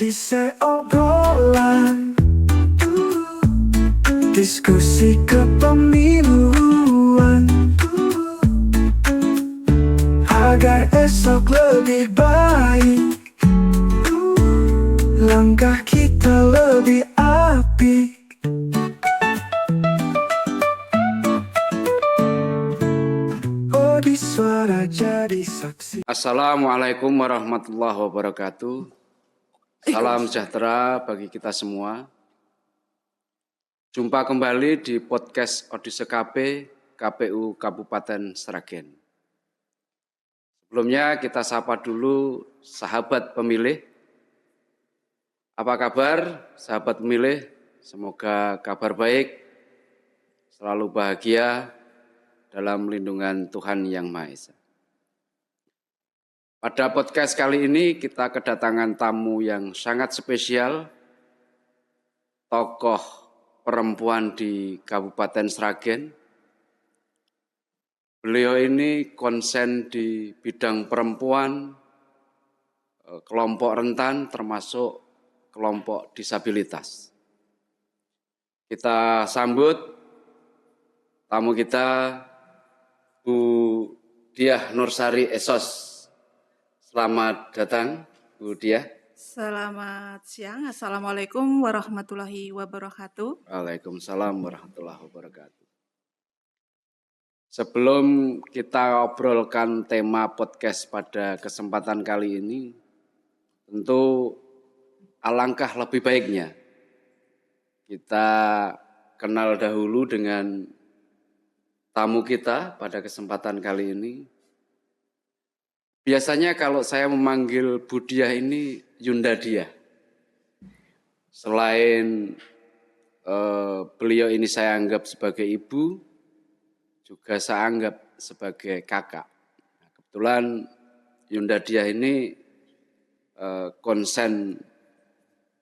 Odise obrolan, diskusi kepemiluan, agar esok lebih baik, langkah kita lebih apik. Odi suara jadi saksi. Assalamualaikum warahmatullahi wabarakatuh. Salam sejahtera bagi kita semua. Jumpa kembali di podcast Odise KP KPU Kabupaten Sragen. Sebelumnya kita sapa dulu sahabat pemilih. Apa kabar sahabat pemilih? Semoga kabar baik, selalu bahagia dalam lindungan Tuhan Yang Maha Esa. Pada podcast kali ini kita kedatangan tamu yang sangat spesial, tokoh perempuan di Kabupaten Sragen. Beliau ini konsen di bidang perempuan, kelompok rentan termasuk kelompok disabilitas. Kita sambut tamu kita, Bu Diah Nursari Esos. Selamat datang, Bu Diah. Selamat siang, Assalamualaikum warahmatullahi wabarakatuh. Waalaikumsalam warahmatullahi wabarakatuh. Sebelum kita obrolkan tema podcast pada kesempatan kali ini, tentu alangkah lebih baiknya kita kenal dahulu dengan tamu kita pada kesempatan kali ini. Biasanya kalau saya memanggil Bu Diah ini Yunda Diah. Selain beliau ini saya anggap sebagai ibu, juga saya anggap sebagai kakak. Nah, kebetulan Yunda Diah ini konsen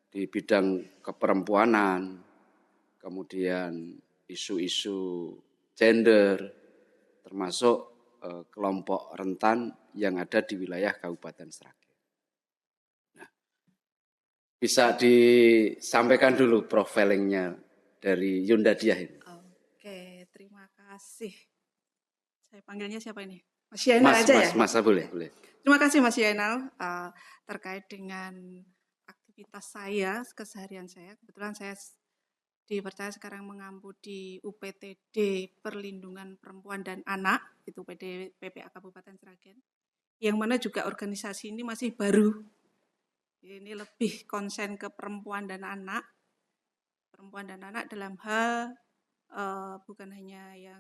di bidang keperempuanan, kemudian isu-isu gender, termasuk kelompok rentan yang ada di wilayah Kabupaten Sragen. Nah, bisa disampaikan dulu profilingnya dari Yunda Diah ini. Oke, terima kasih. Saya panggilnya siapa ini? Mas Yainal aja ya? Mas, boleh. Terima kasih Mas Yainal terkait dengan aktivitas saya, keseharian saya. Kebetulan saya dipercaya sekarang mengampu di UPTD Perlindungan Perempuan dan Anak, itu PPA Kabupaten Sragen, yang mana juga organisasi ini masih baru. Ini lebih konsen ke perempuan dan anak dalam hal bukan hanya yang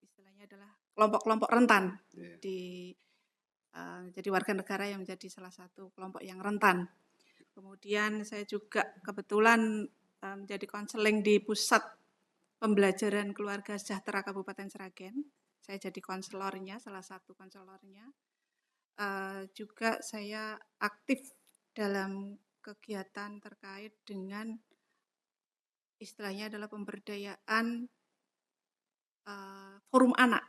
istilahnya adalah kelompok-kelompok rentan, jadi warga negara yang menjadi salah satu kelompok yang rentan. Kemudian saya juga kebetulan menjadi konseling di Pusat Pembelajaran Keluarga Sejahtera Kabupaten Sragen. Saya jadi konselornya, salah satu konselornya. Juga saya aktif dalam kegiatan terkait dengan istilahnya adalah pemberdayaan forum anak.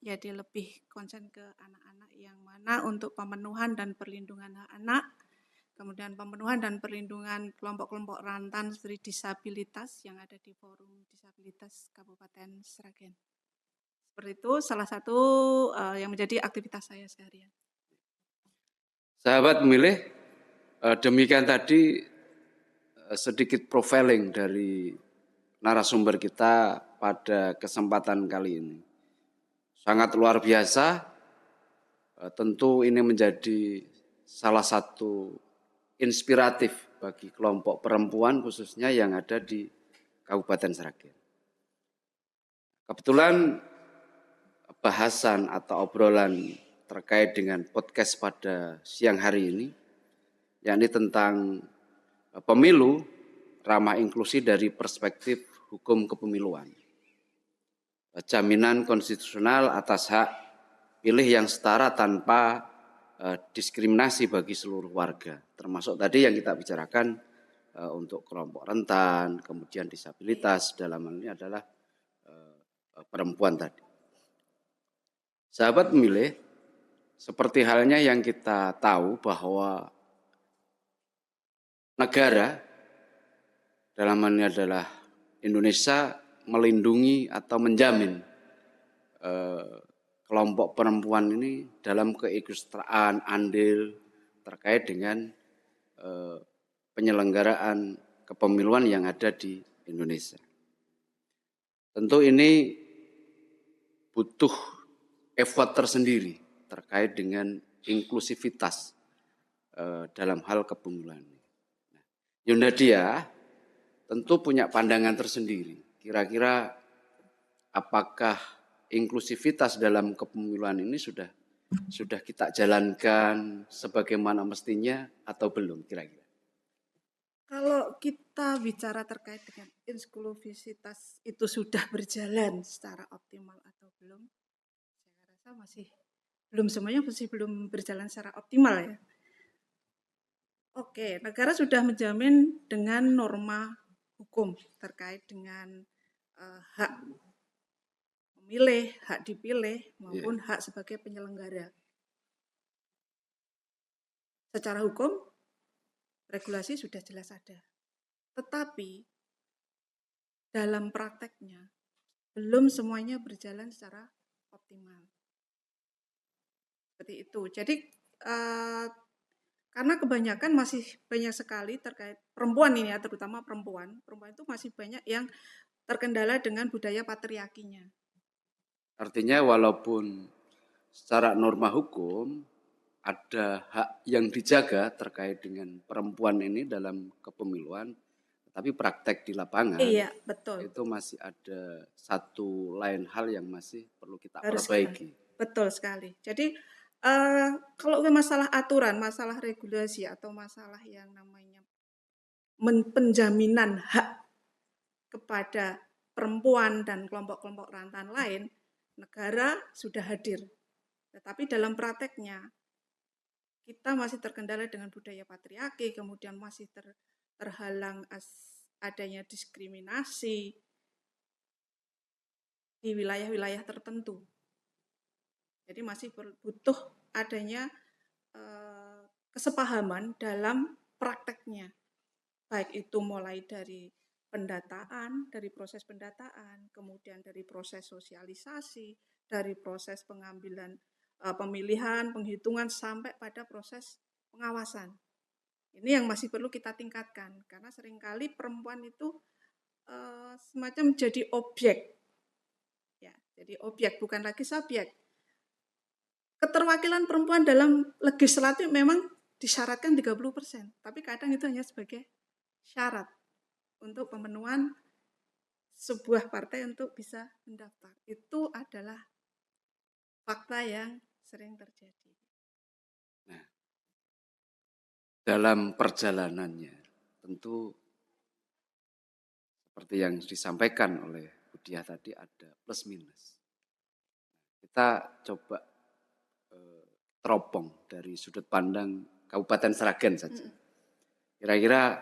Jadi lebih konsen ke anak-anak yang mana untuk pemenuhan dan perlindungan hak anak, kemudian pemenuhan dan perlindungan kelompok-kelompok rentan seperti disabilitas yang ada di Forum Disabilitas Kabupaten Sragen. Seperti itu salah satu yang menjadi aktivitas saya seharian. Sahabat pemilih, demikian tadi sedikit profiling dari narasumber kita pada kesempatan kali ini. Sangat luar biasa, tentu ini menjadi salah satu inspiratif bagi kelompok perempuan khususnya yang ada di Kabupaten Sragen. Kebetulan bahasan atau obrolan terkait dengan podcast pada siang hari ini, yakni tentang pemilu ramah inklusi dari perspektif hukum kepemiluan. Jaminan konstitusional atas hak pilih yang setara tanpa diskriminasi bagi seluruh warga, termasuk tadi yang kita bicarakan untuk kelompok rentan, kemudian disabilitas, dalam hal ini adalah perempuan tadi. Sahabat pemilih, seperti halnya yang kita tahu bahwa negara, dalam hal ini adalah Indonesia, melindungi atau menjamin kelompok perempuan ini dalam keikutsertaan andil terkait dengan penyelenggaraan kepemiluan yang ada di Indonesia. Tentu ini butuh effort tersendiri terkait dengan inklusivitas dalam hal kepemiluan. Yundadia tentu punya pandangan tersendiri. Kira-kira apakah inklusivitas dalam kepemiluan ini sudah kita jalankan sebagaimana mestinya atau belum kira-kira? Kalau kita bicara terkait dengan inklusivitas itu sudah berjalan secara optimal atau belum, saya rasa masih belum berjalan secara optimal ya. Oke, negara sudah menjamin dengan norma hukum terkait dengan hak memilih, hak dipilih, maupun hak sebagai penyelenggara. Secara hukum, regulasi sudah jelas ada. Tetapi, dalam prakteknya, belum semuanya berjalan secara optimal. Seperti itu. Jadi, karena kebanyakan masih banyak sekali terkait perempuan ini ya, terutama perempuan itu masih banyak yang terkendala dengan budaya patriarkinya. Artinya walaupun secara norma hukum ada hak yang dijaga terkait dengan perempuan ini dalam kepemiluan, tapi praktek di lapangan Iya, betul. itu masih ada satu lain hal yang masih perlu kita Harus perbaiki. Betul sekali. Jadi kalau masalah aturan, masalah regulasi atau masalah yang namanya penjaminan hak kepada perempuan dan kelompok-kelompok rentan lain, negara sudah hadir. Tetapi dalam prakteknya, kita masih terkendala dengan budaya patriarki, kemudian masih terhalang adanya diskriminasi di wilayah-wilayah tertentu. Jadi masih butuh adanya kesepahaman dalam prakteknya. Baik itu mulai dari pendataan, dari proses pendataan, kemudian dari proses sosialisasi, dari proses pengambilan pemilihan, penghitungan, sampai pada proses pengawasan. Ini yang masih perlu kita tingkatkan, karena seringkali perempuan itu semacam jadi objek. Ya, jadi objek, bukan lagi subjek. Keterwakilan perempuan dalam legislatif memang disyaratkan 30%, tapi kadang itu hanya sebagai syarat untuk pemenuhan sebuah partai untuk bisa mendaftar. Itu adalah fakta yang sering terjadi. Nah, dalam perjalanannya tentu seperti yang disampaikan oleh Budiah tadi ada plus minus. Kita coba teropong dari sudut pandang Kabupaten Sragen saja. Kira-kira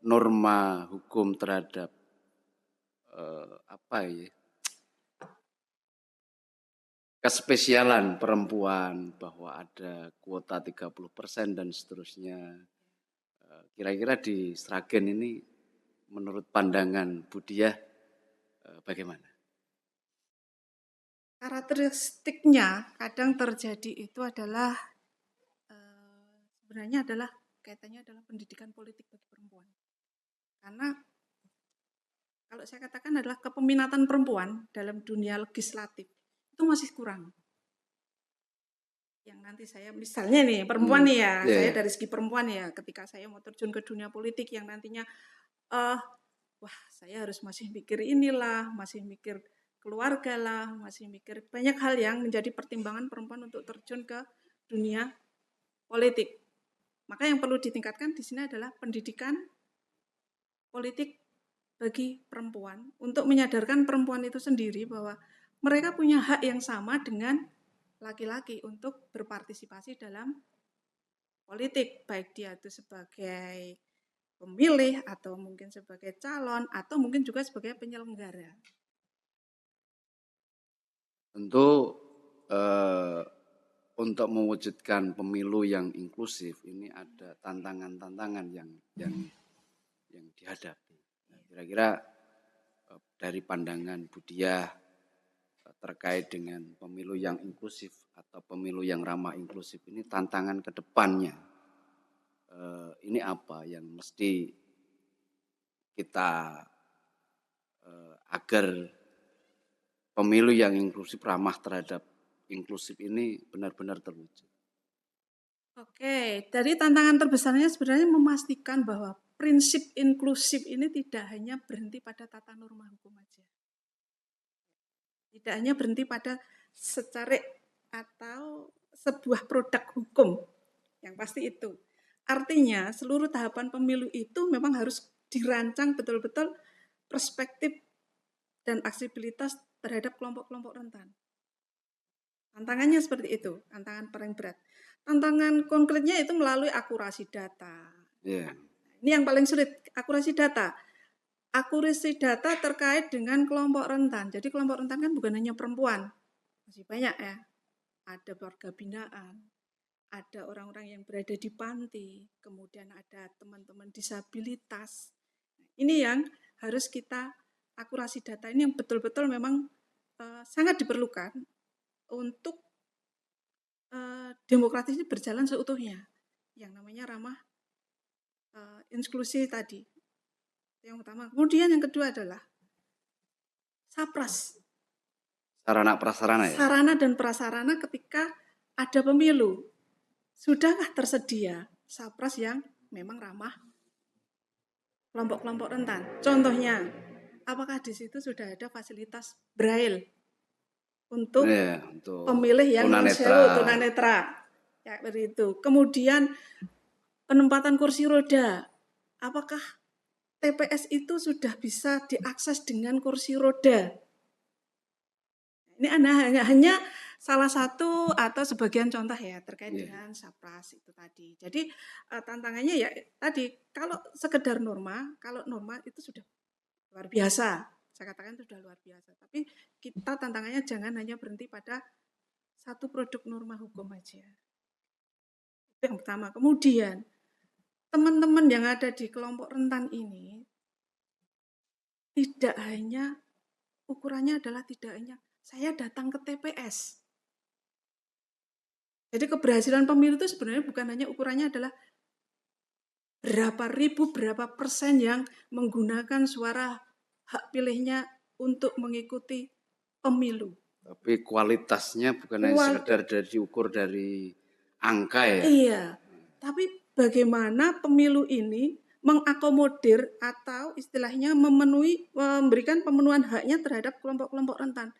norma hukum terhadap kespesialan perempuan bahwa ada kuota 30% dan seterusnya. Kira-kira di Sragen ini menurut pandangan Budiah bagaimana? Karakteristiknya kadang terjadi itu adalah sebenarnya adalah kaitannya adalah pendidikan politik bagi perempuan. Karena kalau saya katakan adalah kepeminatan perempuan dalam dunia legislatif itu masih kurang. Yang nanti saya misalnya nih perempuan nih ya, saya dari segi perempuan ya, ketika saya mau terjun ke dunia politik yang nantinya wah saya harus masih mikir inilah, masih mikir keluarga lah, masih mikir banyak hal yang menjadi pertimbangan perempuan untuk terjun ke dunia politik. Maka yang perlu ditingkatkan di sini adalah pendidikan politik bagi perempuan untuk menyadarkan perempuan itu sendiri bahwa mereka punya hak yang sama dengan laki-laki untuk berpartisipasi dalam politik, baik dia itu sebagai pemilih atau mungkin sebagai calon atau mungkin juga sebagai penyelenggara. Tentu untuk mewujudkan pemilu yang inklusif ini ada tantangan-tantangan yang dihadapi. Nah, kira-kira dari pandangan Bu Diah terkait dengan pemilu yang inklusif atau pemilu yang ramah inklusif ini tantangan ke depannya ini apa yang mesti kita agar pemilu yang inklusif ramah terhadap inklusif ini benar-benar terwujud. Oke, dari tantangan terbesarnya sebenarnya memastikan bahwa prinsip inklusif ini tidak hanya berhenti pada tata norma hukum aja. Tidak hanya berhenti pada secara atau sebuah produk hukum, yang pasti itu. Artinya seluruh tahapan pemilu itu memang harus dirancang betul-betul perspektif dan aksibilitas terhadap kelompok-kelompok rentan. Tantangannya seperti itu, tantangan paling berat. Tantangan konkretnya itu melalui akurasi data. Yeah. Ini yang paling sulit, akurasi data. Akurasi data terkait dengan kelompok rentan. Jadi kelompok rentan kan bukan hanya perempuan, masih banyak ya. Ada keluarga binaan, ada orang-orang yang berada di panti, kemudian ada teman-teman disabilitas. Ini yang harus kita akurasi data ini yang betul-betul memang sangat diperlukan untuk demokratis ini berjalan seutuhnya. Yang namanya ramah inklusi tadi. Yang utama. Kemudian yang kedua adalah SAPRAS. Sarana prasarana ya? Sarana dan prasarana ketika ada pemilu. Sudahkah tersedia SAPRAS yang memang ramah kelompok-kelompok rentan? Contohnya, apakah di situ sudah ada fasilitas braille untuk pemilih yang tunanetra? Ya, seperti itu. Kemudian penempatan kursi roda. Apakah TPS itu sudah bisa diakses dengan kursi roda? Ini hanya salah satu atau sebagian contoh ya terkait dengan SAPRAS itu tadi. Jadi tantangannya ya tadi, kalau sekedar norma, kalau norma itu sudah luar biasa. Saya katakan itu sudah luar biasa. Tapi kita tantangannya jangan hanya berhenti pada satu produk norma hukum aja. Itu yang pertama. Kemudian teman-teman yang ada di kelompok rentan ini tidak hanya ukurannya adalah tidak hanya saya datang ke TPS. Jadi keberhasilan pemilu itu sebenarnya bukan hanya ukurannya adalah berapa ribu, berapa persen yang menggunakan suara hak pilihnya untuk mengikuti pemilu. Tapi kualitasnya bukan hanya sekedar diukur dari angka ya? Iya, tapi bagaimana pemilu ini mengakomodir atau istilahnya memberikan pemenuhan haknya terhadap kelompok-kelompok rentan.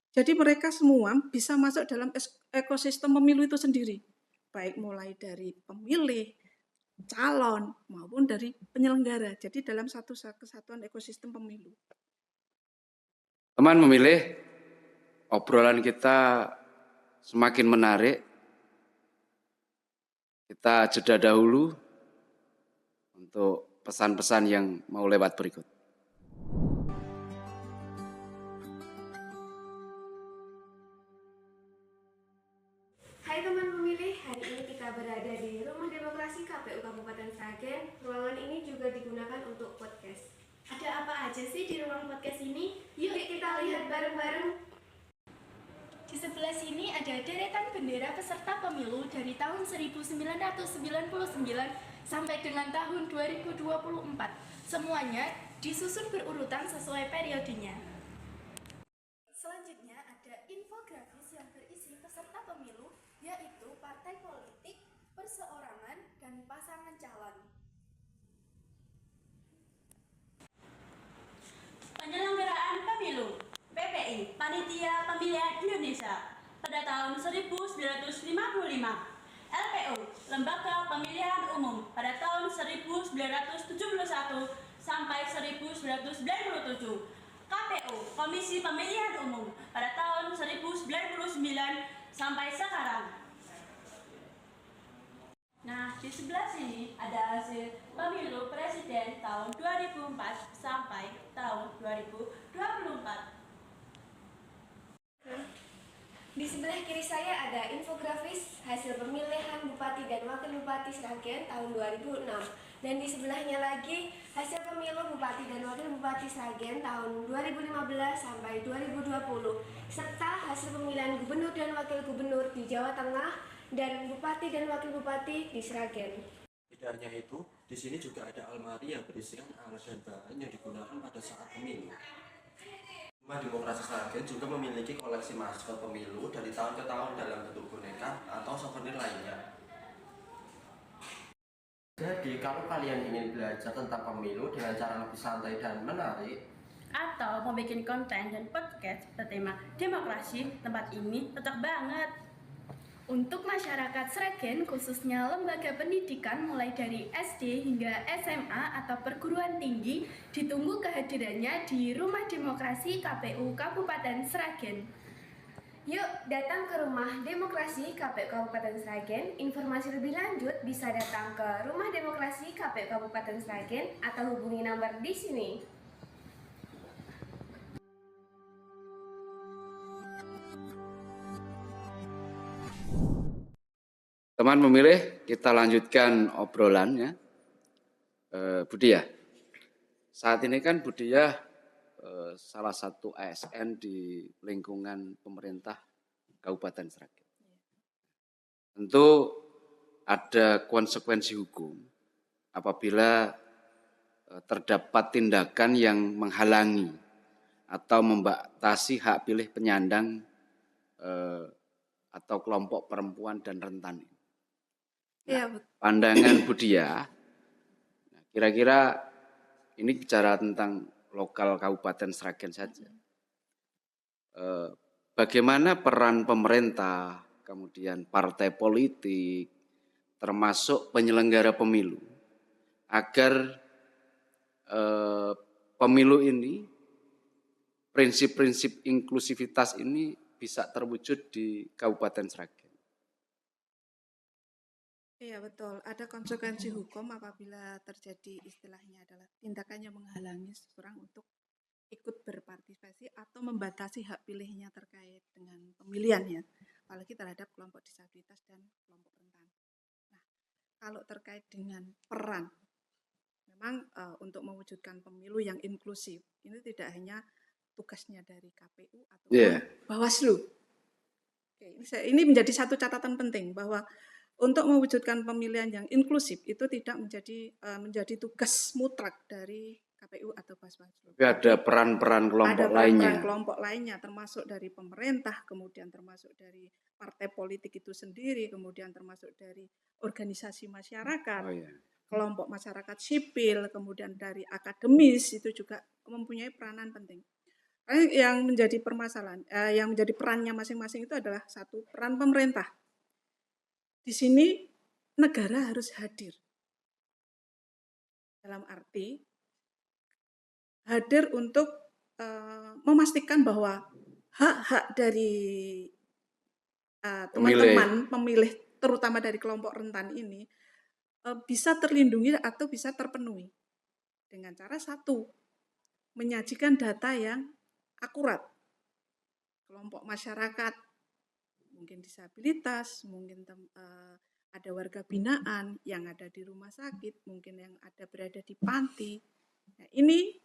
Jadi mereka semua bisa masuk dalam ekosistem pemilu itu sendiri. Baik mulai dari pemilih, calon, maupun dari penyelenggara. Jadi dalam satu kesatuan ekosistem pemilu. Teman memilih, obrolan kita semakin menarik. Kita jeda dahulu untuk pesan-pesan yang mau lewat berikut. Hai teman pemilih, hari ini kita berada di Rumah Demokrasi KPU Kabupaten Sragen. Ruangan ini juga digunakan untuk podcast. Ada apa aja sih di ruang podcast ini? Yuk kita lihat bareng-bareng. Di sebelah sini ada deretan bendera peserta pemilu dari tahun 1999 sampai dengan tahun 2024. Semuanya disusun berurutan sesuai periodenya. Selanjutnya ada infografis yang berisi peserta pemilu, yaitu partai politik, perseorangan, dan pasangan calon. Penyelenggaraan pemilu PPI, Panitia Pemilihan Indonesia, pada tahun 1955. LPU, Lembaga Pemilihan Umum, pada tahun 1971 sampai 1997. KPU, Komisi Pemilihan Umum, pada tahun 1999 sampai sekarang. Nah, di sebelah sini ada hasil pemilu presiden tahun 2004 sampai tahun 2024. Di sebelah kiri saya ada infografis hasil pemilihan Bupati dan Wakil Bupati Sragen tahun 2006. Dan di sebelahnya lagi hasil pemilu Bupati dan Wakil Bupati Sragen tahun 2015 sampai 2020. Serta hasil pemilihan Gubernur dan Wakil Gubernur di Jawa Tengah dan Bupati dan Wakil Bupati di Sragen. Tidak hanya itu, di sini juga ada almari yang berisikan alat dan bahan yang digunakan pada saat pemilu. Rumah Demokrasi Sragen juga memiliki koleksi maskot pemilu dari tahun ke tahun dalam bentuk boneka atau souvenir lainnya. Jadi, kalau kalian ingin belajar tentang pemilu dengan cara lebih santai dan menarik, Atau mau bikin konten dan podcast bertema demokrasi, tempat ini cocok banget. Untuk masyarakat Sragen, khususnya lembaga pendidikan mulai dari SD hingga SMA atau perguruan tinggi, ditunggu kehadirannya di Rumah Demokrasi KPU Kabupaten Sragen. Yuk datang ke Rumah Demokrasi KPU Kabupaten Sragen. Informasi lebih lanjut bisa datang ke Rumah Demokrasi KPU Kabupaten Sragen atau hubungi nomor di sini. Teman pemilih, kita lanjutkan obrolannya. Budiah, saat ini kan Budiah salah satu ASN di lingkungan pemerintah Kabupaten Sragen. Tentu ada konsekuensi hukum apabila terdapat tindakan yang menghalangi atau membatasi hak pilih penyandang atau kelompok perempuan dan rentan. Iya, betul. Pandangan Budiah, kira-kira ini bicara tentang lokal Kabupaten Sragen saja. Bagaimana peran pemerintah, kemudian partai politik, termasuk penyelenggara pemilu, agar pemilu ini, prinsip-prinsip inklusivitas ini bisa terwujud di Kabupaten Sragen. Iya, betul. Ada konsekuensi hukum apabila terjadi istilahnya adalah tindakan yang menghalangi seseorang untuk ikut berpartisipasi atau membatasi hak pilihnya terkait dengan pemilihan ya, apalagi terhadap kelompok disabilitas dan kelompok rentan. Nah, kalau terkait dengan peran, memang untuk mewujudkan pemilu yang inklusif, ini tidak hanya tugasnya dari KPU atau Bawaslu. Oke, ini menjadi satu catatan penting bahwa untuk mewujudkan pemilihan yang inklusif itu tidak menjadi tugas mutlak dari KPU atau Bawaslu. Tapi ada peran-peran kelompok lainnya. Ada peran kelompok lainnya, termasuk dari pemerintah, kemudian termasuk dari partai politik itu sendiri, kemudian termasuk dari organisasi masyarakat, kelompok masyarakat sipil, kemudian dari akademis itu juga mempunyai peranan penting. Yang menjadi permasalahan, yang menjadi perannya masing-masing itu adalah satu, peran pemerintah. Di sini negara harus hadir. Dalam arti hadir untuk memastikan bahwa hak-hak dari teman-teman pemilih, terutama dari kelompok rentan ini, bisa terlindungi atau bisa terpenuhi. Dengan cara satu, menyajikan data yang akurat. Kelompok masyarakat, mungkin disabilitas, mungkin ada warga binaan yang ada di rumah sakit, mungkin yang ada berada di panti. Nah, ini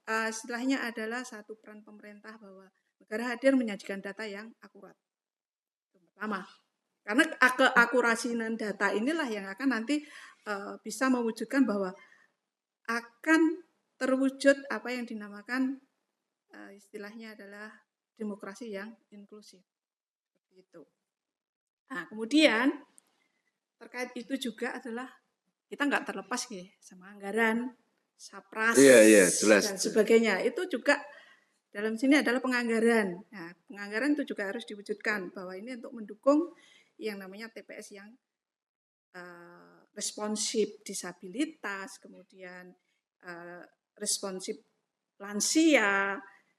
setelahnya adalah satu peran pemerintah bahwa negara hadir menyajikan data yang akurat. Itu pertama. Karena keakurasian data inilah yang akan nanti bisa mewujudkan bahwa akan terwujud apa yang dinamakan istilahnya adalah demokrasi yang inklusif. Gitu. Nah, kemudian terkait itu juga adalah kita nggak terlepas ya sama anggaran, sapras, jelas. dan sebagainya. Itu juga dalam sini adalah penganggaran. Nah, penganggaran itu juga harus diwujudkan bahwa ini untuk mendukung yang namanya TPS yang responsif disabilitas, kemudian responsif lansia.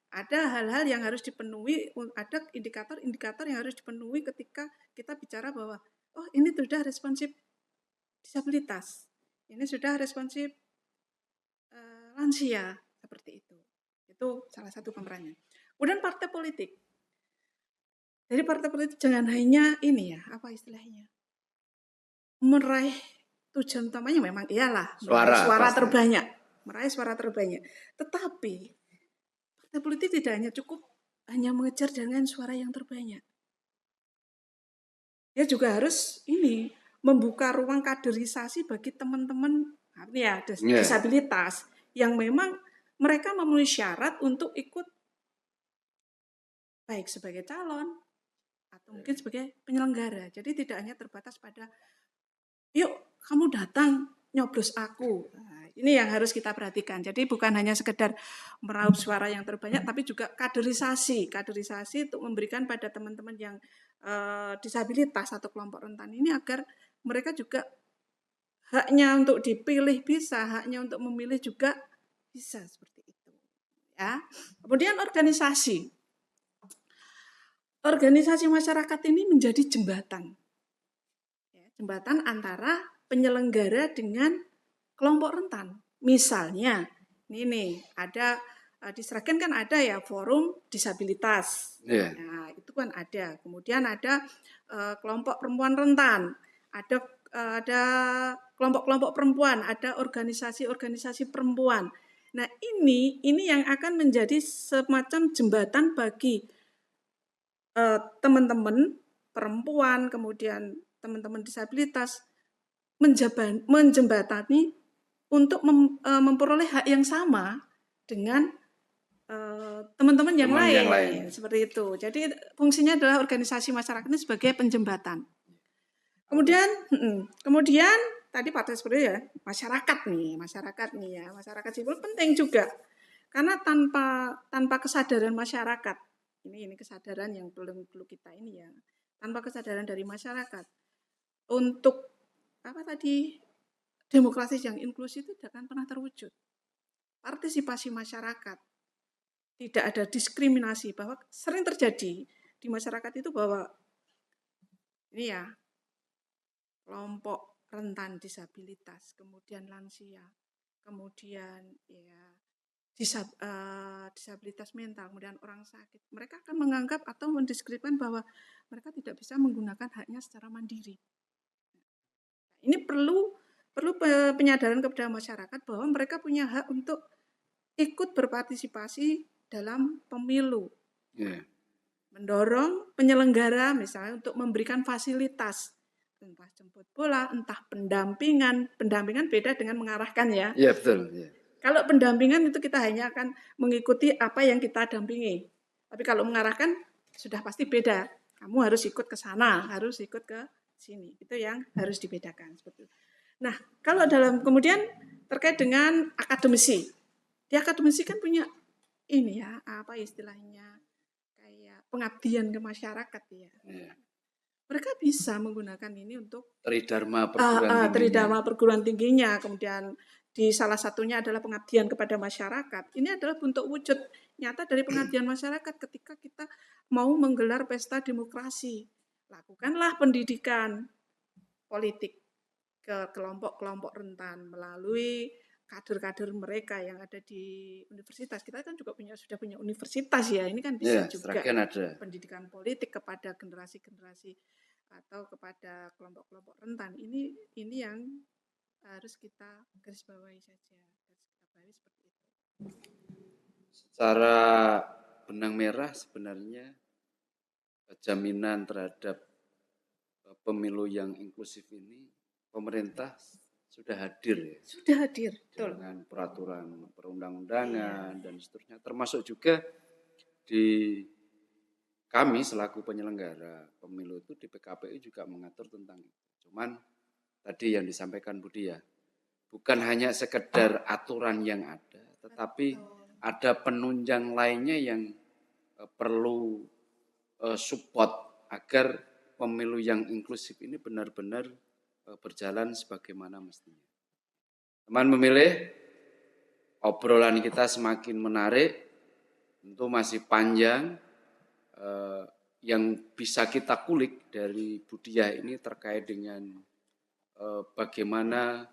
Ada hal-hal yang harus dipenuhi, ada indikator-indikator yang harus dipenuhi ketika kita bicara bahwa oh ini sudah responsif disabilitas, ini sudah responsif lansia, seperti itu. Itu salah satu pemerannya. Kemudian partai politik. Jadi partai politik jangan hanya ini ya, apa istilahnya, meraih tujuan utamanya memang iyalah meraih suara pasti. terbanyak, meraih suara terbanyak. Tetapi partai politik tidak hanya cukup hanya mengejar dengan suara yang terbanyak. Dia juga harus ini membuka ruang kaderisasi bagi teman-teman ya Iya. disabilitas yang memang mereka memenuhi syarat untuk ikut baik sebagai calon atau mungkin sebagai penyelenggara. Jadi tidak hanya terbatas pada yuk kamu datang nyoblos aku. Nah, ini yang harus kita perhatikan. Jadi bukan hanya sekedar meraup suara yang terbanyak, tapi juga kaderisasi untuk memberikan pada teman-teman yang disabilitas atau kelompok rentan ini agar mereka juga haknya untuk dipilih bisa, haknya untuk memilih juga bisa seperti itu. Ya. Kemudian organisasi masyarakat ini menjadi jembatan. Jembatan antara penyelenggara dengan kelompok rentan. Misalnya, ini nih, ada di Sragen kan ada ya forum disabilitas. Yeah. Nah, itu kan ada. Kemudian ada kelompok perempuan rentan, ada kelompok-kelompok perempuan, ada organisasi-organisasi perempuan. Nah, ini yang akan menjadi semacam jembatan bagi teman-teman perempuan, kemudian teman-teman disabilitas menjembatani untuk memperoleh hak yang sama dengan teman-teman yang lain seperti itu. Jadi fungsinya adalah organisasi masyarakat ini sebagai penjembatan. Kemudian tadi partai seperti ya masyarakat sipil penting juga karena tanpa kesadaran masyarakat ini kesadaran yang perlu kita ini ya, tanpa kesadaran dari masyarakat untuk demokrasi yang inklusif itu tidak akan pernah terwujud. Partisipasi masyarakat, tidak ada diskriminasi, bahwa sering terjadi di masyarakat itu bahwa ini ya kelompok rentan disabilitas, kemudian lansia, kemudian ya disabilitas mental, kemudian orang sakit, mereka akan menganggap atau mendiskriminasikan bahwa mereka tidak bisa menggunakan haknya secara mandiri. Ini perlu penyadaran kepada masyarakat bahwa mereka punya hak untuk ikut berpartisipasi dalam pemilu. Yeah. Mendorong penyelenggara misalnya untuk memberikan fasilitas, entah jemput bola, entah pendampingan beda dengan mengarahkan ya. Iya, betul. Yeah. Kalau pendampingan itu kita hanya akan mengikuti apa yang kita dampingi. Tapi kalau mengarahkan sudah pasti beda. Kamu harus ikut ke sana, harus ikut ke sini. Itu yang harus dibedakan seperti itu. Nah, kalau kemudian terkait dengan akademisi. Di akademisi kan punya ini ya, apa istilahnya? Kayak pengabdian ke masyarakat ya. Yeah. Mereka bisa menggunakan ini untuk Tridharma perguruan tingginya, kemudian di salah satunya adalah pengabdian kepada masyarakat. Ini adalah bentuk wujud nyata dari pengabdian masyarakat ketika kita mau menggelar pesta demokrasi. Lakukanlah pendidikan politik ke kelompok-kelompok rentan melalui kader-kader mereka yang ada di universitas. Kita kan juga sudah punya universitas ya. Ini kan bisa juga pendidikan politik kepada generasi-generasi atau kepada kelompok-kelompok rentan. Ini yang harus kita garis bawahi saja. Seperti itu. Secara benang merah sebenarnya jaminan terhadap pemilu yang inklusif ini pemerintah sudah hadir ya. Sudah hadir, betul. Dengan peraturan perundang-undangan dan seterusnya, termasuk juga di kami selaku penyelenggara pemilu itu di PKPU juga mengatur tentang itu. Cuman tadi yang disampaikan Budi ya, bukan hanya sekedar aturan yang ada, tetapi ada penunjang lainnya yang perlu support agar pemilu yang inklusif ini benar-benar berjalan sebagaimana mestinya. Teman memilih, obrolan kita semakin menarik, tentu masih panjang, yang bisa kita kulik dari Budiah ini terkait dengan bagaimana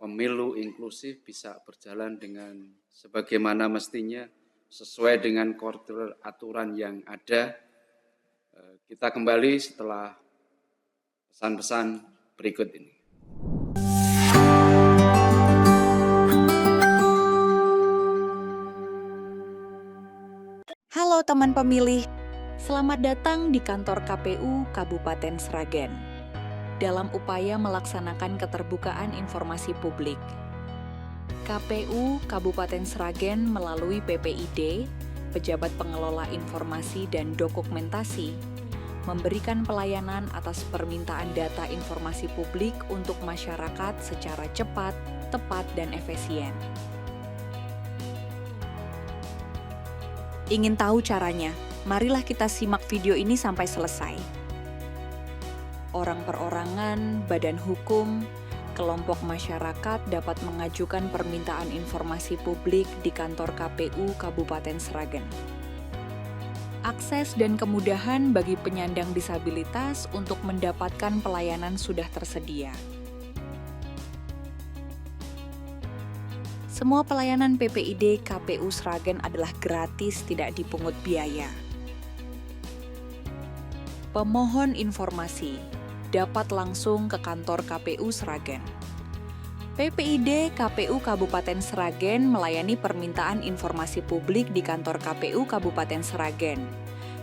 pemilu inklusif bisa berjalan dengan sebagaimana mestinya, sesuai dengan koridor aturan yang ada. Kita kembali setelah pesan-pesan berikut ini. Halo teman pemilih, selamat datang di kantor KPU Kabupaten Sragen. Dalam upaya melaksanakan keterbukaan informasi publik, KPU Kabupaten Sragen melalui PPID, Pejabat Pengelola Informasi dan Dokumentasi, memberikan pelayanan atas permintaan data informasi publik untuk masyarakat secara cepat, tepat, dan efisien. Ingin tahu caranya? Marilah kita simak video ini sampai selesai. Orang perorangan, badan hukum, kelompok masyarakat dapat mengajukan permintaan informasi publik di kantor KPU Kabupaten Sragen. Akses dan kemudahan bagi penyandang disabilitas untuk mendapatkan pelayanan sudah tersedia. Semua pelayanan PPID KPU Sragen adalah gratis, tidak dipungut biaya. Pemohon informasi dapat langsung ke kantor KPU Sragen. PPID KPU Kabupaten Sragen melayani permintaan informasi publik di kantor KPU Kabupaten Sragen,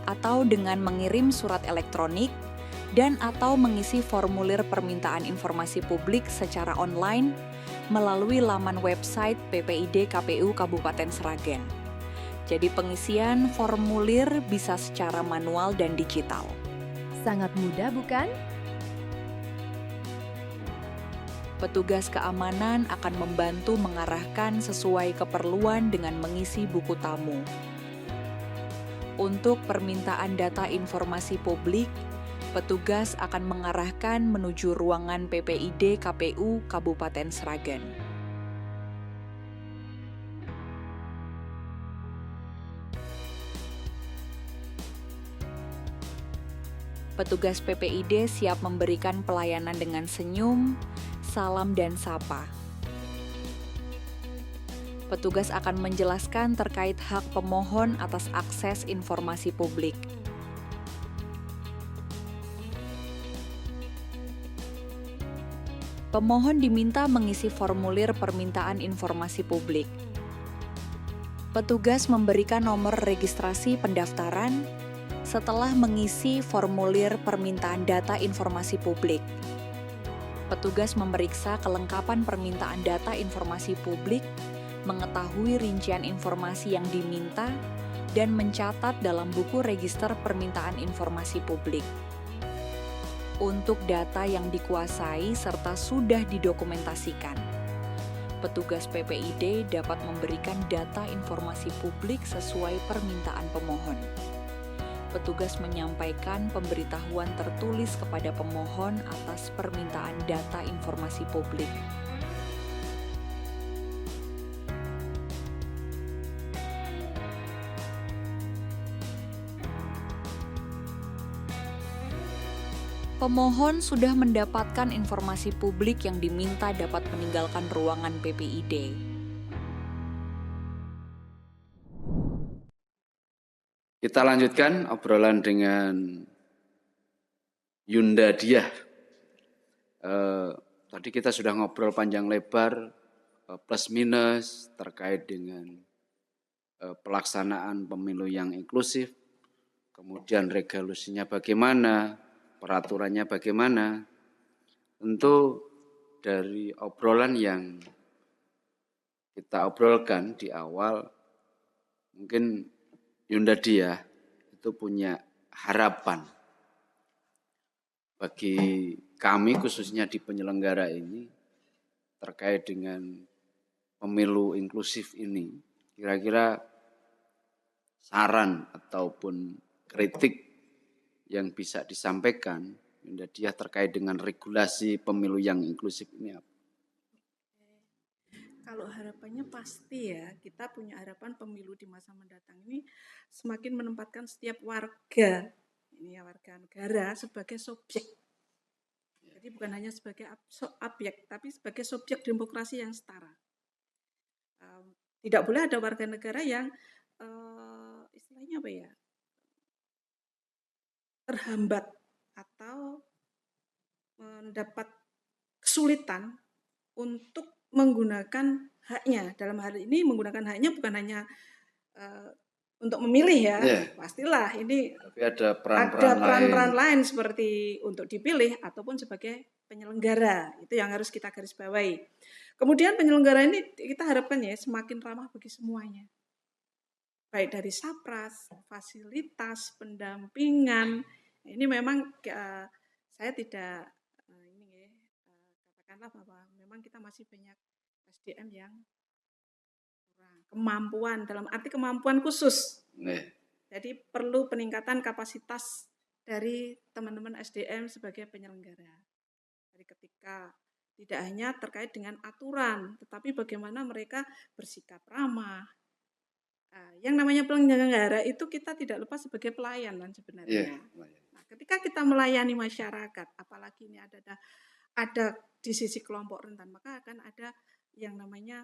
atau dengan mengirim surat elektronik dan atau mengisi formulir permintaan informasi publik secara online melalui laman website PPID KPU Kabupaten Sragen. Jadi pengisian formulir bisa secara manual dan digital. Sangat mudah bukan? Petugas keamanan akan membantu mengarahkan sesuai keperluan dengan mengisi buku tamu. Untuk permintaan data informasi publik, petugas akan mengarahkan menuju ruangan PPID KPU Kabupaten Sragen. Petugas PPID siap memberikan pelayanan dengan senyum, salam, dan sapa. Petugas akan menjelaskan terkait hak pemohon atas akses informasi publik. Pemohon diminta mengisi formulir permintaan informasi publik. Petugas memberikan nomor registrasi pendaftaran setelah mengisi formulir permintaan data informasi publik. Petugas memeriksa kelengkapan permintaan data informasi publik, mengetahui rincian informasi yang diminta, dan mencatat dalam buku register permintaan informasi publik. Untuk data yang dikuasai serta sudah didokumentasikan, petugas PPID dapat memberikan data informasi publik sesuai permintaan pemohon. Petugas menyampaikan pemberitahuan tertulis kepada pemohon atas permintaan data informasi publik. Pemohon sudah mendapatkan informasi publik yang diminta dapat meninggalkan ruangan PPID. Kita lanjutkan obrolan dengan Yunda Diah. Tadi kita sudah ngobrol panjang lebar, plus minus terkait dengan pelaksanaan pemilu yang inklusif, kemudian regulasinya bagaimana, peraturannya bagaimana. Tentu dari obrolan yang kita obrolkan di awal, mungkin Yunda Diah itu punya harapan bagi kami khususnya di penyelenggara ini terkait dengan pemilu inklusif ini. Kira-kira saran ataupun kritik yang bisa disampaikan Yunda Diah terkait dengan regulasi pemilu yang inklusif ini apa? Kalau harapannya pasti ya, kita punya harapan pemilu di masa mendatang ini semakin menempatkan setiap warga, ini ya warga negara sebagai subjek. Jadi bukan hanya sebagai objek, tapi sebagai subjek demokrasi yang setara. Tidak boleh ada warga negara yang istilahnya apa ya, terhambat atau mendapat kesulitan untuk menggunakan haknya. Dalam hal ini menggunakan haknya bukan hanya untuk memilih ya, pastilah ini Tapi ada ada peran-peran lain. lain seperti untuk dipilih ataupun sebagai penyelenggara. Itu yang harus kita garis bawahi. Kemudian penyelenggara ini kita harapkan ya semakin ramah bagi semuanya. Baik dari sapras, fasilitas, pendampingan. Ini memang saya tidak katakanlah bahwa memang kita masih banyak SDM yang kurang kemampuan, dalam arti kemampuan khusus. Jadi perlu peningkatan kapasitas dari teman-teman SDM sebagai penyelenggara. Dari ketika tidak hanya terkait dengan aturan, tetapi bagaimana mereka bersikap ramah. Yang namanya penyelenggara itu kita tidak lupa sebagai pelayan kan sebenarnya. Nah, ketika kita melayani masyarakat, apalagi ini ada di sisi kelompok rentan, maka akan ada yang namanya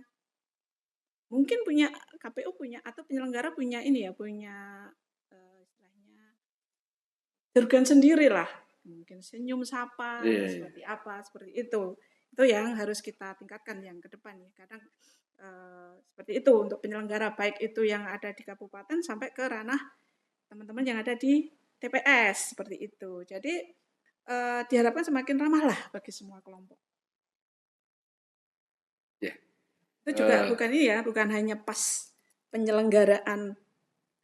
mungkin punya KPU punya atau penyelenggara punya ini ya, punya istilahnya jargon sendiri lah, mungkin senyum sapa seperti apa, seperti itu yang harus kita tingkatkan yang ke depan ya. Kadang seperti itu untuk penyelenggara, baik itu yang ada di kabupaten sampai ke ranah teman-teman yang ada di TPS seperti itu. Jadi diharapkan semakin ramah lah bagi semua kelompok. Itu juga bukan hanya pas penyelenggaraan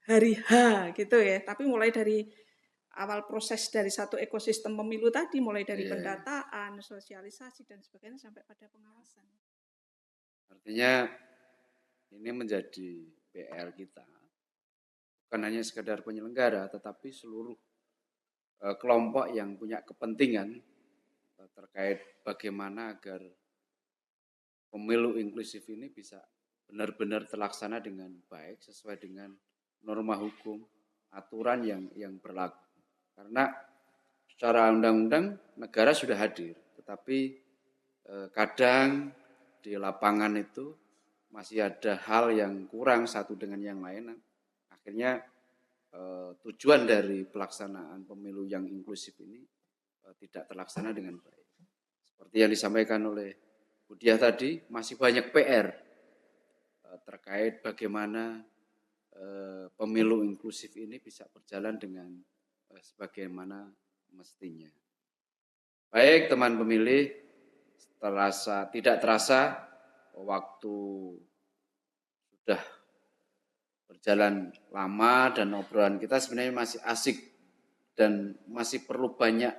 hari H gitu ya, tapi mulai dari awal proses dari satu ekosistem pemilu tadi, mulai dari pendataan, sosialisasi dan sebagainya sampai pada pengawasan. Artinya ini menjadi PR kita, bukan hanya sekedar penyelenggara, tetapi seluruh kelompok yang punya kepentingan terkait bagaimana agar pemilu inklusif ini bisa benar-benar terlaksana dengan baik sesuai dengan norma hukum, aturan yang berlaku. Karena secara undang-undang negara sudah hadir, tetapi kadang di lapangan itu masih ada hal yang kurang satu dengan yang lain. Akhirnya tujuan dari pelaksanaan pemilu yang inklusif ini tidak terlaksana dengan baik. Seperti yang disampaikan oleh Bu Diah tadi, masih banyak PR terkait bagaimana pemilu inklusif ini bisa berjalan dengan sebagaimana mestinya. Baik teman pemilih, tidak terasa waktu sudah berjalan lama dan obrolan kita sebenarnya masih asik dan masih perlu banyak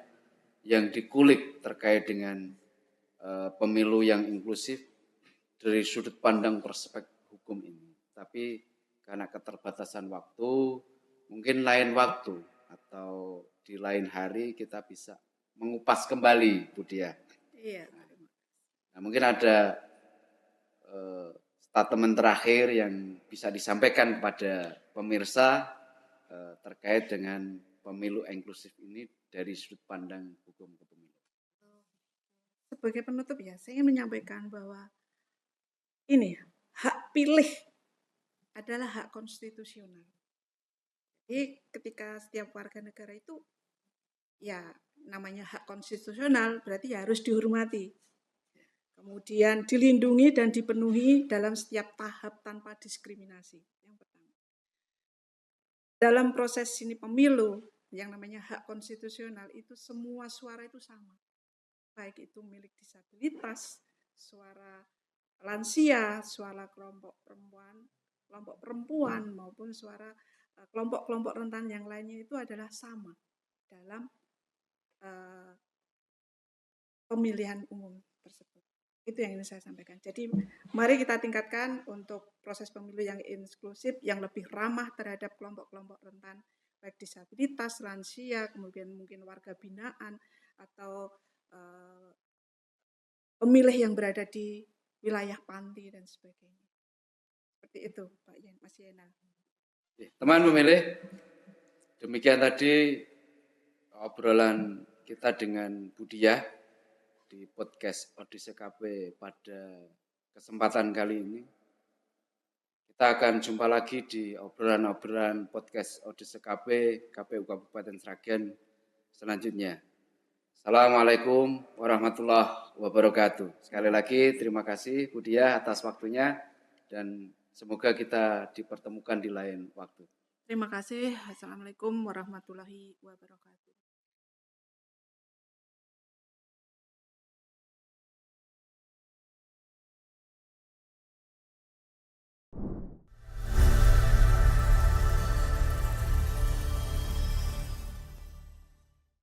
yang dikulik terkait dengan pemilu yang inklusif dari sudut pandang perspektif hukum ini. Tapi karena keterbatasan waktu, mungkin lain waktu atau di lain hari kita bisa mengupas kembali, Bu Diah. Iya. Nah, mungkin ada statement terakhir yang bisa disampaikan kepada pemirsa terkait dengan pemilu inklusif ini dari sudut pandang hukum kepemiluan. Sebagai penutup ya, saya ingin menyampaikan bahwa ini hak pilih adalah hak konstitusional. Jadi ketika setiap warga negara itu ya namanya hak konstitusional berarti ya harus dihormati. Kemudian dilindungi dan dipenuhi dalam setiap tahap tanpa diskriminasi. Yang pertama. Dalam proses ini pemilu yang namanya hak konstitusional itu semua suara itu sama. Baik itu milik disabilitas, suara lansia, suara kelompok perempuan maupun suara kelompok-kelompok rentan yang lainnya itu adalah sama dalam pemilihan umum tersebut. Itu yang ingin saya sampaikan. Jadi mari kita tingkatkan untuk proses pemilu yang inklusif, yang lebih ramah terhadap kelompok-kelompok rentan, baik disabilitas, lansia, kemudian mungkin warga binaan, atau pemilih yang berada di wilayah panti dan sebagainya. Seperti itu, Pak Mas Yena. Teman pemilih, demikian tadi obrolan kita dengan Bu Diah di podcast ODCKP pada kesempatan kali ini. Kita akan jumpa lagi di obrolan-obrolan podcast ODCKP KPU Kabupaten Sragen selanjutnya. Assalamualaikum warahmatullahi wabarakatuh. Sekali lagi terima kasih Bu Diah atas waktunya dan semoga kita dipertemukan di lain waktu. Terima kasih. Assalamualaikum warahmatullahi wabarakatuh.